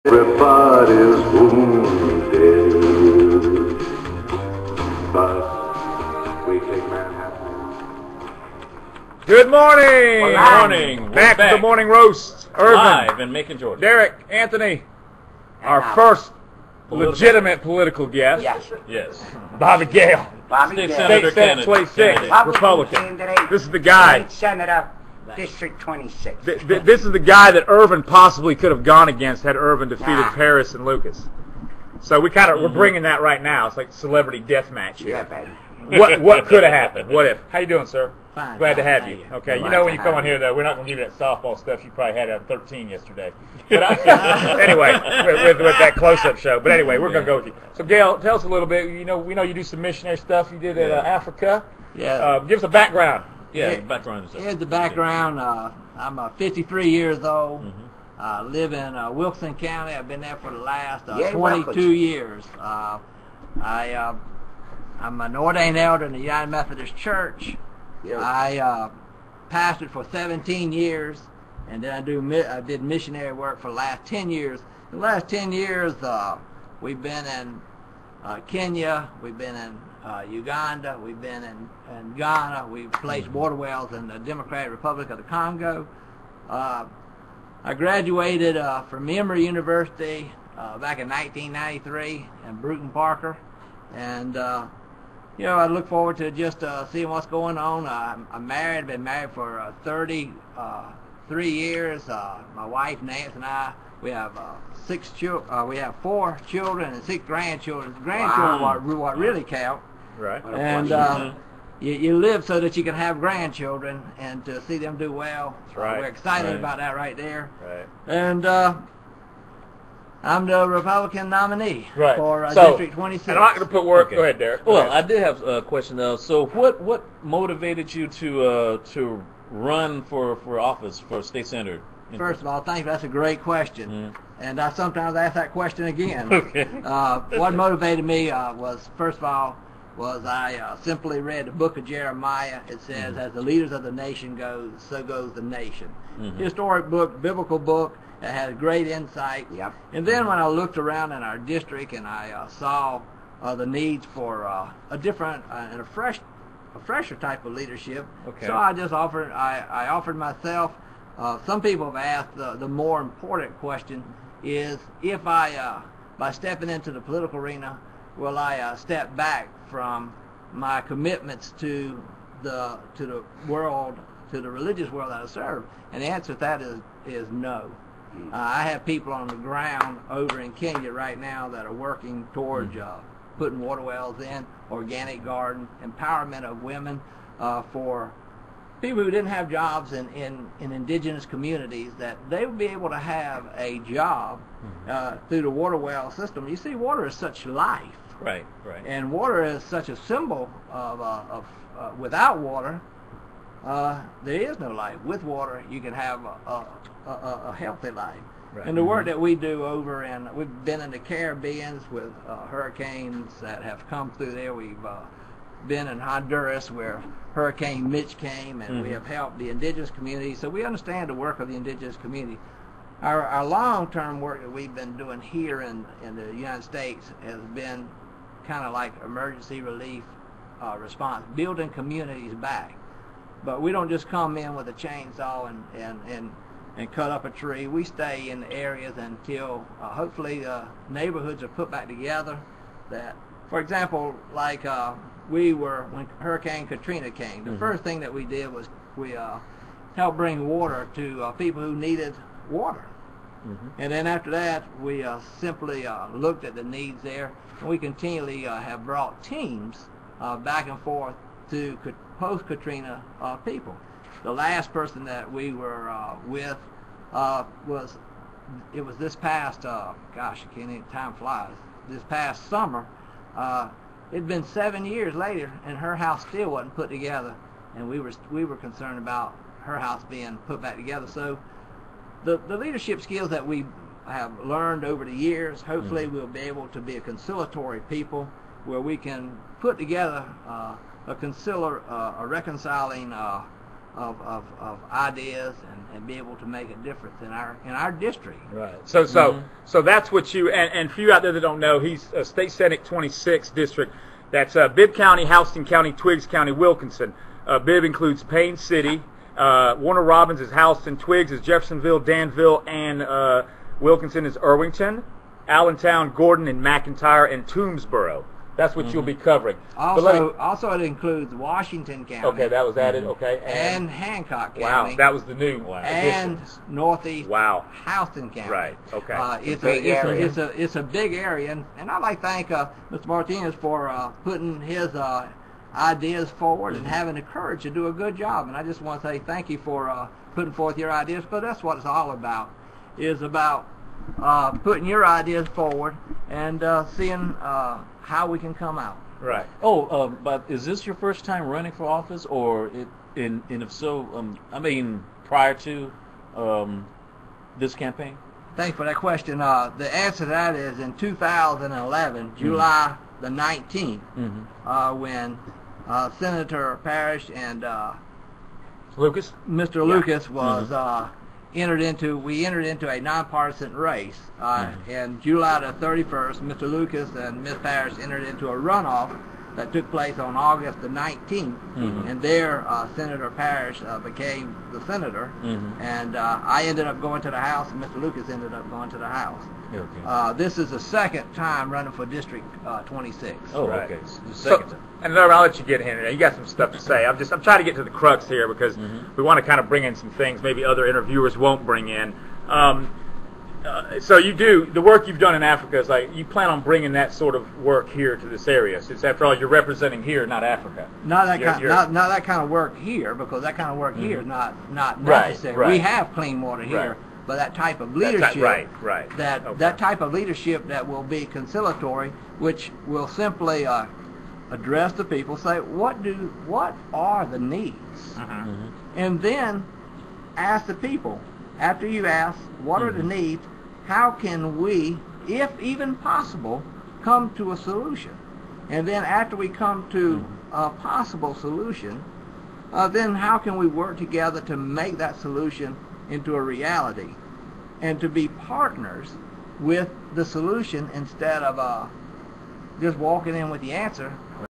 Everybody's wounded, but we take Manhattan. Good morning! Good morning. Back to the morning roast. Irving, Live in Macon, Georgia. Derrick, Anthony, our first legitimate political guest. Yes. Bobby Gale, State State Senator Senate, Slate 6, candidate. Republican. This is the guy. State Senator, District 26. This is the guy that Irving possibly could have gone against had Irving defeated Paris and Lucas. So we're bringing that right now. It's like celebrity death match here. Yeah, baby. What could have happened? What if? How you doing, sir? Fine. Glad to have Fine, you. thank Okay, you. you know when you Glad come to on have here, though, we're not going to give you that softball stuff you probably had at 13 yesterday. But anyway, with that close-up show. But anyway, we're going to go with you. So, Gail, tell us a little bit. We know you do some missionary stuff. You did at Africa. Yeah. Give us a background. Yeah, background. Here's the background. I'm 53 years old. I live in Wilson County. I've been there for the last 22 years. I'm an ordained elder in the United Methodist Church. I pastored for 17 years, and then I did missionary work for the last 10 years. The last 10 years, we've been in Kenya, we've been in Uganda, we've been in Ghana, we've placed water wells in the Democratic Republic of the Congo. I graduated from Emory University back in 1993 in Bruton Parker, and I look forward to just seeing what's going on. I'm married, been married for 33 years. My wife Nancy and I, we have 6 children. We have 4 children and 6 grandchildren. Grandchildren are what really count. Right. And you live so that you can have grandchildren and to see them do well. That's right. We're excited about that right there. Right. And I'm the Republican nominee for District 26. And I'm not going to put work. Okay. Go ahead, Derrick. Well, I did have a question. So, what motivated you to run for office for state senator? First of all, thank you. That's a great question. And I sometimes ask that question again. Okay. What motivated me was, first of all, I simply read the book of Jeremiah. It says, as the leaders of the nation goes, so goes the nation. Historic book, biblical book. It has great insight. Yep. And then when I looked around in our district and I saw the needs for a different and a fresher type of leadership, so I just offered. I offered myself. Some people have asked the more important question is if by stepping into the political arena, will I step back from my commitments to the world, to the religious world that I serve? And the answer to that is no. I have people on the ground over in Kenya right now that are working towards putting water wells in, organic garden, empowerment of women for people who didn't have jobs in indigenous communities, that they would be able to have a job through the water well system. You see, water is such life. Right. And water is such a symbol of without water, there is no life. With water, you can have a healthy life. Right. And the work that we do over we've been in the Caribbean with hurricanes that have come through there. We've been in Honduras where Hurricane Mitch came, and we have helped the indigenous community. So we understand the work of the indigenous community. Our long-term work that we've been doing here in the United States has been kind of like emergency relief response, building communities back. But we don't just come in with a chainsaw and cut up a tree. We stay in the areas until hopefully neighborhoods are put back together. That, for example, like when Hurricane Katrina came, the first thing that we did was we helped bring water to people who needed water. And then after that, we simply looked at the needs there, and we continually have brought teams back and forth to post-Katrina people. The last person that we were with was this past, gosh, I can't even, time flies, this past summer. It'd been 7 years later, and her house still wasn't put together, and we were concerned about her house being put back together. So the leadership skills that we have learned over the years, hopefully we'll be able to be a conciliatory people where we can put together a reconciling of ideas and be able to make a difference in our district. Right. So that's what you and for you out there that don't know, he's State Senate 26 district. That's Bibb County, Houston County, Twiggs County, Wilkinson. Bibb includes Payne City. Warner Robins is Houston. Twiggs is Jeffersonville, Danville, and Wilkinson is Irvington. Allentown, Gordon, and McIntyre, and Toomsboro. That's what you'll be covering. Also, it includes Washington County. Okay, that was added. Okay, and Hancock County. Wow, that was the new and additions. Northeast. Wow. Houston County. Right. Okay. It's a big area, and I'd like to thank Mr. Martinez for putting his ideas forward and having the courage to do a good job. And I just want to say thank you for putting forth your ideas. But that's what it's all about. Is about putting your ideas forward and seeing how we can come out. Right. Oh, but is this your first time running for office, or and if so, I mean, prior to this campaign? Thanks for that question. The answer to that is in 2011, July the 19th, when Senator Parrish and Lucas? Mr. Lucas was entered into a nonpartisan race. And July the 31st, Mr. Lucas and Ms. Parrish entered into a runoff that took place on August the 19th, and there Senator Parrish became the senator, and I ended up going to the House, and Mr. Lucas ended up going to the House. Okay. This is the second time running for District 26. Oh, Right. okay. So the second time. And I'll let you get in here. You got some stuff to say. I'm trying to get to the crux here because we want to kind of bring in some things maybe other interviewers won't bring in. So you do the work you've done in Africa is like you plan on bringing that sort of work here to this area. Since after all, you're representing here, not Africa. Not that kind of work here, because that kind of work here is not Right, necessary. right. We have clean water here. Right. But that type of leadership, right. that type of leadership that will be conciliatory, which will simply address the people, say what are the needs, and then ask the people. After you ask what are the needs, how can we, if even possible, come to a solution? And then after we come to a possible solution, then how can we work together to make that solution into a reality, and to be partners with the solution instead of just walking in with the answer.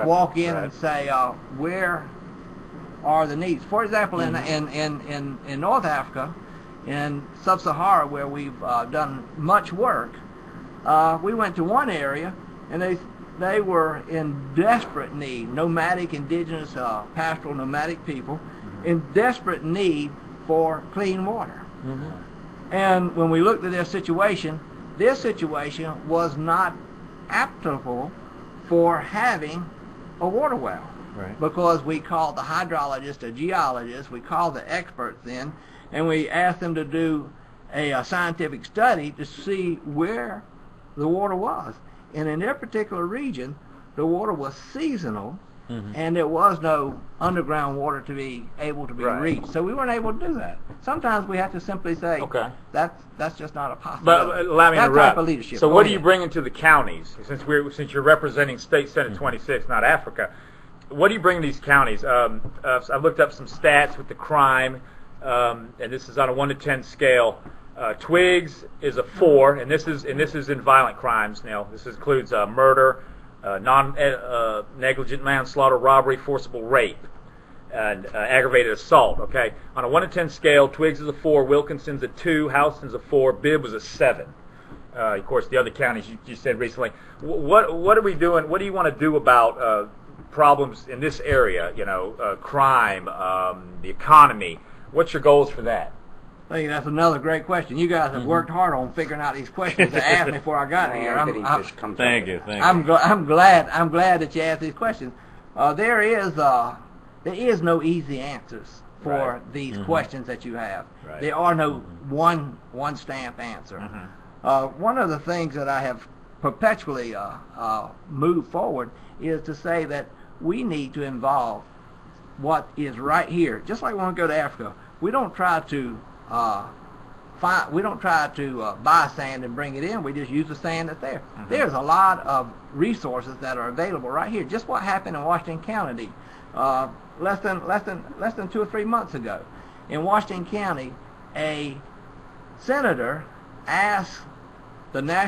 Walk in and say, where are the needs? For example, in North Africa, in Sub-Sahara, where we've done much work, we went to one area, and they were in desperate need, nomadic, indigenous, pastoral, nomadic people, in desperate need for clean water. And when we looked at their situation was not applicable for having a water well. Right. Because we called the hydrologist, a geologist, we called the experts in, and we asked them to do a scientific study to see where the water was. And in their particular region, the water was seasonal, and there was no underground water to be able to be reached. So we weren't able to do that. Sometimes we have to simply say, that's just not a possibility. But allow me to interrupt. That type of leadership. So what do you bring into the counties? Since you're representing State Senate 26, not Africa, what do you bring to these counties? I've looked up some stats with the crime, and this is on a 1 to 10 scale. Twiggs is a 4, and this is in violent crimes. Now this includes murder, negligent manslaughter, robbery, forcible rape, and aggravated assault. Okay, on a 1 to 10 scale, Twiggs is a 4, Wilkinson's a 2, Houston's a 4, Bibb was a 7. Of course, the other counties you said recently. What are we doing? What do you want to do about problems in this area? You know, crime, the economy. What's your goals for that? I think that's another great question. You guys have worked hard on figuring out these questions to ask me before I got here. Thank you. I'm glad that you asked these questions. There is no easy answers for these questions that you have. Right. There are no one stamp answer. One of the things that I have perpetually moved forward is to say that we need to involve what is right here. Just like when we go to Africa, we don't try to try to buy sand and bring it in. We just use the sand that's there. There's a lot of resources that are available right here. Just what happened in Washington County less than 2 or 3 months ago. In Washington County, a senator asked the national